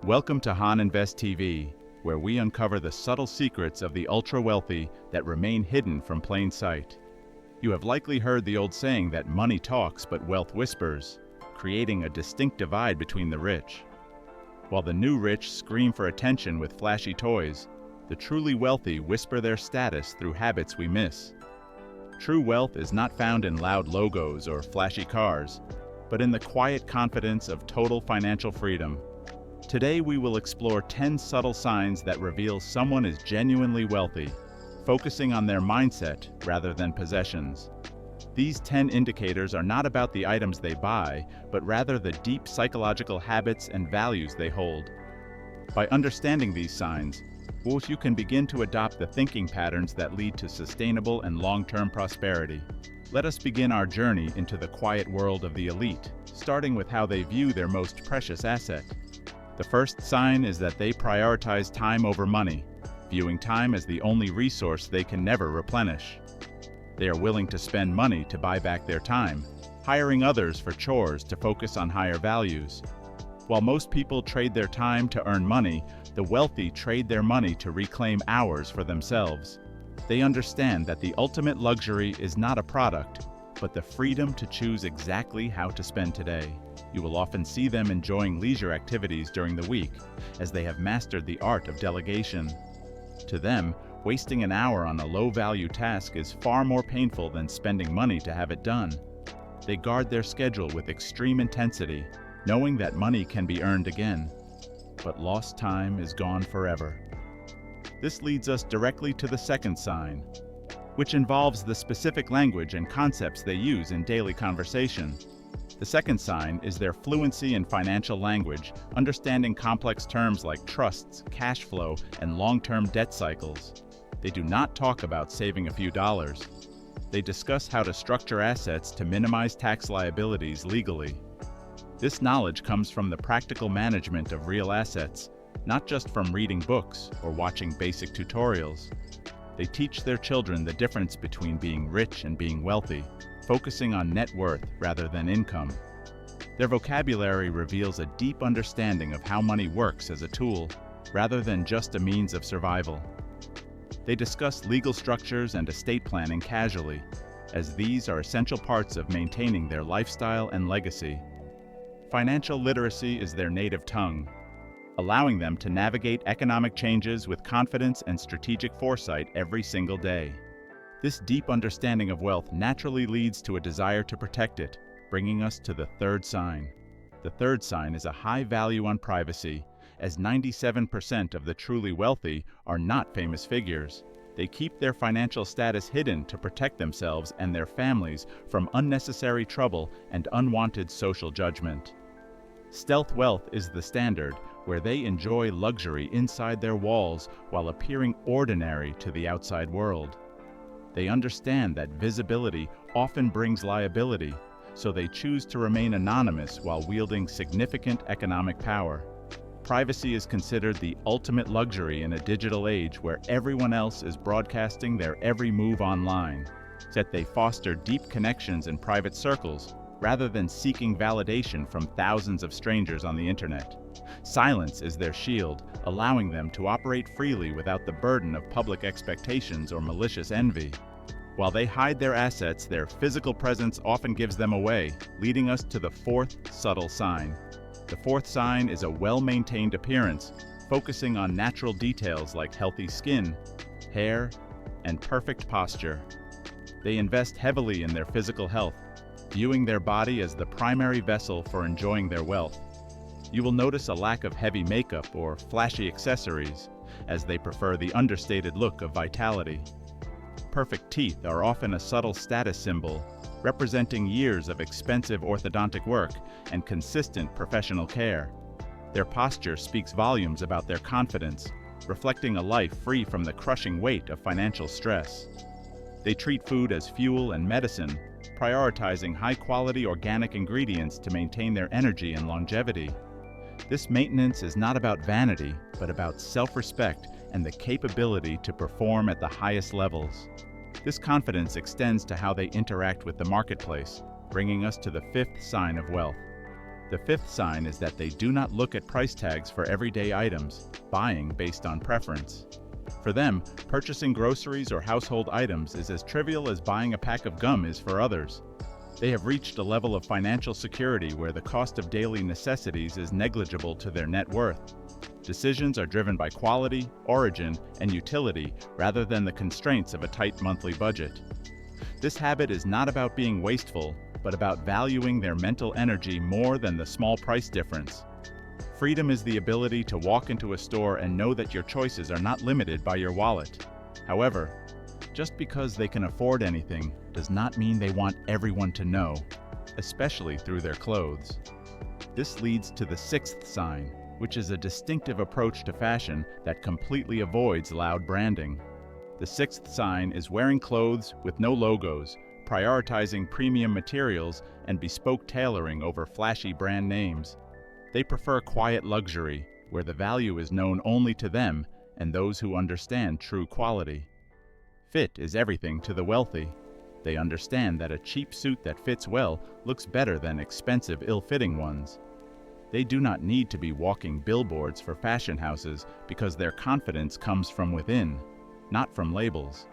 Welcome to Han Invest TV, where we uncover the subtle secrets of the ultra-wealthy that remain hidden from plain sight. You have likely heard the old saying that money talks but wealth whispers, creating a distinct divide between the rich. While the new rich scream for attention with flashy toys, the truly wealthy whisper their status through habits we miss. True wealth is not found in loud logos or flashy cars, but in the quiet confidence of total financial freedom. Today we will explore 10 subtle signs that reveal someone is genuinely wealthy, focusing on their mindset rather than possessions. These 10 indicators are not about the items they buy, but rather the deep psychological habits and values they hold. By understanding these signs, you can begin to adopt the thinking patterns that lead to sustainable and long-term prosperity. Let us begin our journey into the quiet world of the elite, starting with how they view their most precious asset. The first sign is that they prioritize time over money, viewing time as the only resource they can never replenish. They are willing to spend money to buy back their time, hiring others for chores to focus on higher values. While most people trade their time to earn money, the wealthy trade their money to reclaim hours for themselves. They understand that the ultimate luxury is not a product, but the freedom to choose exactly how to spend today. You will often see them enjoying leisure activities during the week, as they have mastered the art of delegation. To them, wasting an hour on a low-value task is far more painful than spending money to have it done. They guard their schedule with extreme intensity, knowing that money can be earned again, but lost time is gone forever. This leads us directly to the second sign, which involves the specific language and concepts they use in daily conversation. The second sign is their fluency in financial language, understanding complex terms like trusts, cash flow, and long-term debt cycles. They do not talk about saving a few dollars. They discuss how to structure assets to minimize tax liabilities legally. This knowledge comes from the practical management of real assets, not just from reading books or watching basic tutorials. They teach their children the difference between being rich and being wealthy, focusing on net worth rather than income. Their vocabulary reveals a deep understanding of how money works as a tool, rather than just a means of survival. They discuss legal structures and estate planning casually, as these are essential parts of maintaining their lifestyle and legacy. Financial literacy is their native tongue, allowing them to navigate economic changes with confidence and strategic foresight every single day. This deep understanding of wealth naturally leads to a desire to protect it, bringing us to the third sign. The third sign is a high value on privacy, as 97% of the truly wealthy are not famous figures. They keep their financial status hidden to protect themselves and their families from unnecessary trouble and unwanted social judgment. Stealth wealth is the standard, where they enjoy luxury inside their walls while appearing ordinary to the outside world. They understand that visibility often brings liability, so they choose to remain anonymous while wielding significant economic power. Privacy is considered the ultimate luxury in a digital age where everyone else is broadcasting their every move online. Yet they foster deep connections in private circles, rather than seeking validation from thousands of strangers on the internet. Silence is their shield, allowing them to operate freely without the burden of public expectations or malicious envy. While they hide their assets, their physical presence often gives them away, leading us to the fourth subtle sign. The fourth sign is a well-maintained appearance, focusing on natural details like healthy skin, hair, and perfect posture. They invest heavily in their physical health, viewing their body as the primary vessel for enjoying their wealth. You will notice a lack of heavy makeup or flashy accessories, as they prefer the understated look of vitality. Perfect teeth are often a subtle status symbol, representing years of expensive orthodontic work and consistent professional care. Their posture speaks volumes about their confidence, reflecting a life free from the crushing weight of financial stress. They treat food as fuel and medicine, prioritizing high-quality organic ingredients to maintain their energy and longevity. This maintenance is not about vanity, but about self-respect and the capability to perform at the highest levels. This confidence extends to how they interact with the marketplace, bringing us to the fifth sign of wealth. The fifth sign is that they do not look at price tags for everyday items, buying based on preference. For them, purchasing groceries or household items is as trivial as buying a pack of gum is for others. They have reached a level of financial security where the cost of daily necessities is negligible to their net worth. Decisions are driven by quality, origin, and utility rather than the constraints of a tight monthly budget. This habit is not about being wasteful, but about valuing their mental energy more than the small price difference. Freedom is the ability to walk into a store and know that your choices are not limited by your wallet. However, just because they can afford anything does not mean they want everyone to know, especially through their clothes. This leads to the sixth sign, which is a distinctive approach to fashion that completely avoids loud branding. The sixth sign is wearing clothes with no logos, prioritizing premium materials and bespoke tailoring over flashy brand names. They prefer quiet luxury, where the value is known only to them and those who understand true quality. Fit is everything to the wealthy. They understand that a cheap suit that fits well looks better than expensive, ill-fitting ones. They do not need to be walking billboards for fashion houses because their confidence comes from within, not from labels.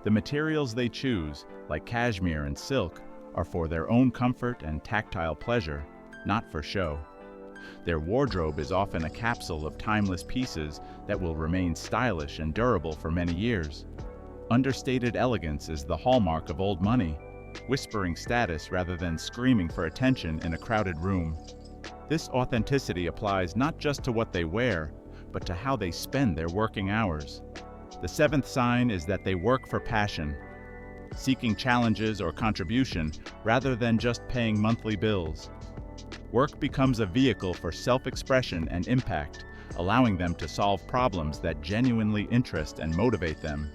The materials they choose, like cashmere and silk, are for their own comfort and tactile pleasure, not for show. Their wardrobe is often a capsule of timeless pieces that will remain stylish and durable for many years. Understated elegance is the hallmark of old money, whispering status rather than screaming for attention in a crowded room. This authenticity applies not just to what they wear, but to how they spend their working hours. The seventh sign is that they work for passion, seeking challenges or contribution rather than just paying monthly bills. Work becomes a vehicle for self-expression and impact, allowing them to solve problems that genuinely interest and motivate them.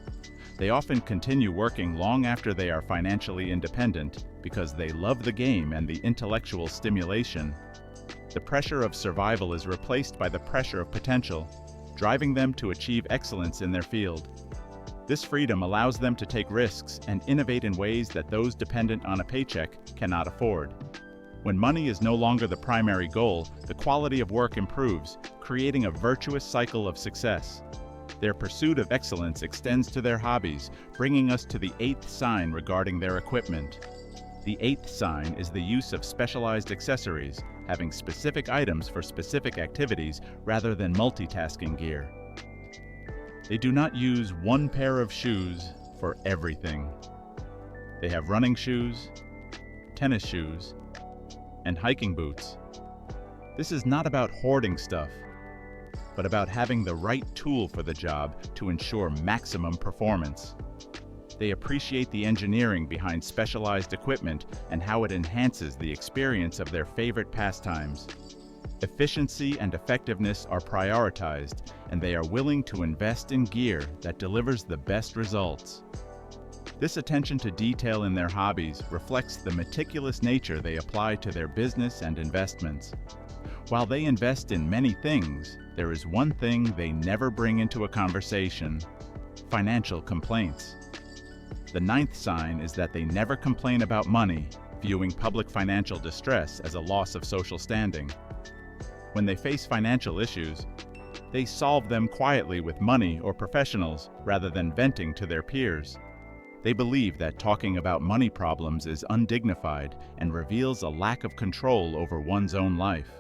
They often continue working long after they are financially independent because they love the game and the intellectual stimulation. The pressure of survival is replaced by the pressure of potential, driving them to achieve excellence in their field. This freedom allows them to take risks and innovate in ways that those dependent on a paycheck cannot afford. When money is no longer the primary goal, the quality of work improves, creating a virtuous cycle of success. Their pursuit of excellence extends to their hobbies, bringing us to the eighth sign regarding their equipment. The eighth sign is the use of specialized accessories, having specific items for specific activities rather than multitasking gear. They do not use one pair of shoes for everything. They have running shoes, tennis shoes, and hiking boots. This is not about hoarding stuff, but about having the right tool for the job to ensure maximum performance. They appreciate the engineering behind specialized equipment and how it enhances the experience of their favorite pastimes. Efficiency and effectiveness are prioritized, and they are willing to invest in gear that delivers the best results. This attention to detail in their hobbies reflects the meticulous nature they apply to their business and investments. While they invest in many things, there is one thing they never bring into a conversation: financial complaints. The ninth sign is that they never complain about money, viewing public financial distress as a loss of social standing. When they face financial issues, they solve them quietly with money or professionals rather than venting to their peers. They believe that talking about money problems is undignified and reveals a lack of control over one's own life.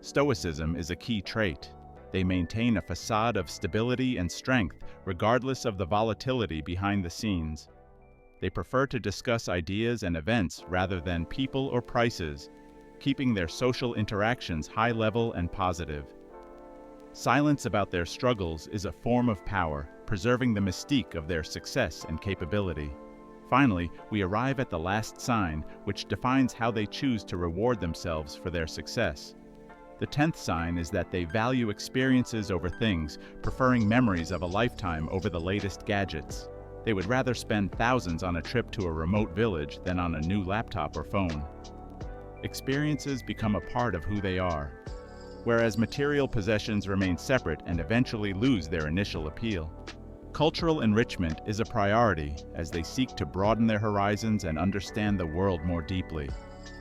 Stoicism is a key trait. They maintain a facade of stability and strength regardless of the volatility behind the scenes. They prefer to discuss ideas and events rather than people or prices, keeping their social interactions high level and positive. Silence about their struggles is a form of power, preserving the mystique of their success and capability. Finally, we arrive at the last sign, which defines how they choose to reward themselves for their success. The 10th sign is that they value experiences over things, preferring memories of a lifetime over the latest gadgets. They would rather spend thousands on a trip to a remote village than on a new laptop or phone. Experiences become a part of who they are, whereas material possessions remain separate and eventually lose their initial appeal. Cultural enrichment is a priority as they seek to broaden their horizons and understand the world more deeply.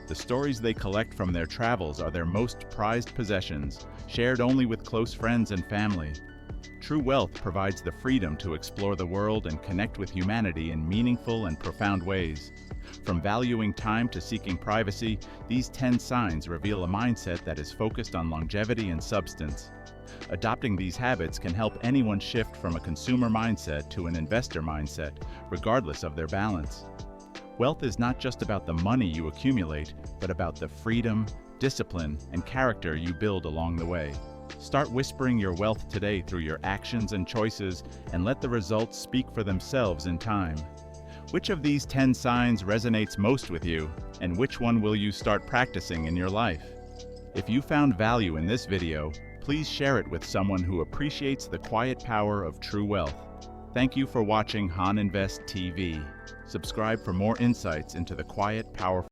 The stories they collect from their travels are their most prized possessions, shared only with close friends and family. True wealth provides the freedom to explore the world and connect with humanity in meaningful and profound ways. From valuing time to seeking privacy, these 10 signs reveal a mindset that is focused on longevity and substance. Adopting these habits can help anyone shift from a consumer mindset to an investor mindset, regardless of their balance. Wealth is not just about the money you accumulate, but about the freedom, discipline, and character you build along the way. Start whispering your wealth today through your actions and choices, and let the results speak for themselves in time. Which of these 10 signs resonates most with you, and which one will you start practicing in your life? If you found value in this video, please share it with someone who appreciates the quiet power of true wealth. Thank you for watching Han Invest TV. Subscribe for more insights into the quiet, powerful